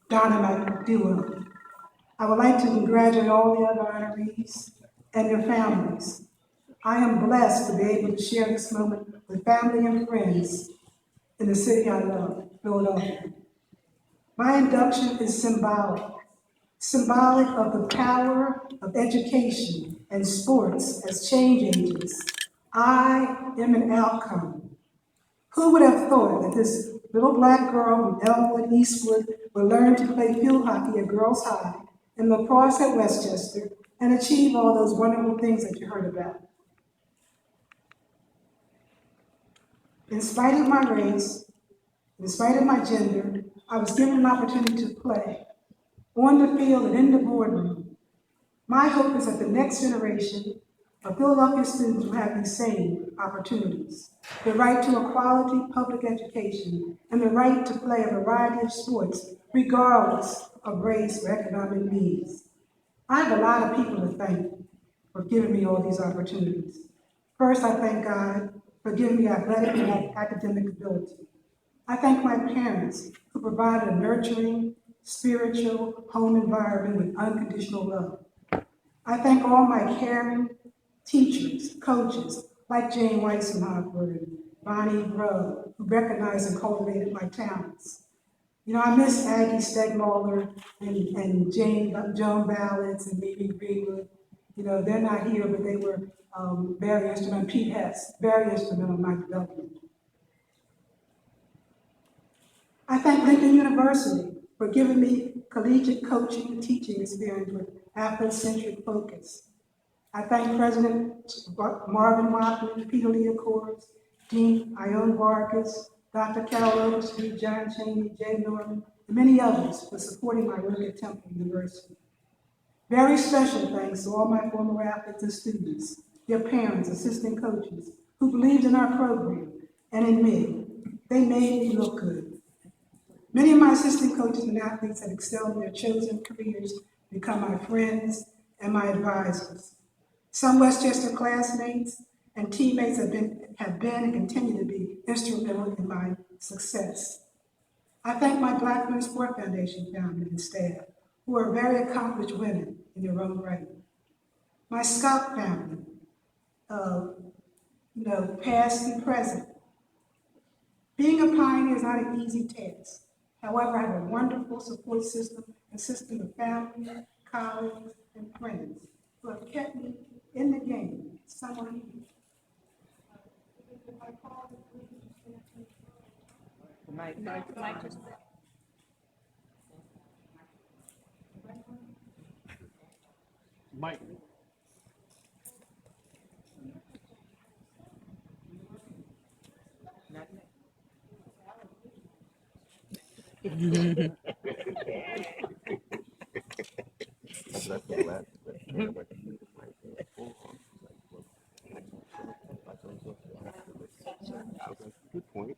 dynamite duo. I would like to congratulate all the other honorees and their families. I am blessed to be able to share this moment with family and friends in the city I love, Philadelphia. My induction is symbolic of the power of education and sports as change agents. I am an outcome. Who would have thought that this little black girl from Elmwood, Eastwood, would learn to play field hockey at Girls High and lacrosse at Westchester and achieve all those wonderful things that you heard about? In spite of my race, in spite of my gender, I was given an opportunity to play on the field and in the boardroom. My hope is that the next generation of Philadelphia students will have these same opportunities. The right to a quality public education and the right to play a variety of sports, regardless of race or economic needs. I have a lot of people to thank for giving me all these opportunities. First, I thank God for giving me athletic and academic ability. I thank my parents who provided a nurturing, spiritual home environment with unconditional love. I thank all my caring teachers, coaches, like Jane Weissenhofer and Bonnie Rowe, who recognized and cultivated my talents. You know, I miss Aggie Stegmuller and Joan Ballots and Mimi Greenwood. You know, they're not here, but they were very instrumental, Pete Hess, very instrumental in my development. I thank Lincoln University for giving me collegiate coaching and teaching experience with Afrocentric focus. I thank President Marvin Wapner, Peter Leocours, Dean Ione Vargas, Dr. Carol Overstreet, John Chaney, Jay Norman, and many others for supporting my work at Temple University. Very special thanks to all my former athletes and students, their parents, assistant coaches, who believed in our program and in me. They made me look good. Many of my assistant coaches and athletes have excelled in their chosen careers, become my friends and my advisors. Some Westchester classmates and teammates have been and continue to be instrumental in my success. I thank my Black Women's Sport Foundation family and staff, who are very accomplished women in their own right. My Scout family, past and present. Being a pioneer is not an easy task. However, I have a wonderful support system consisting of family, colleagues, and friends who have kept me in the game. Someone Mike. Good point.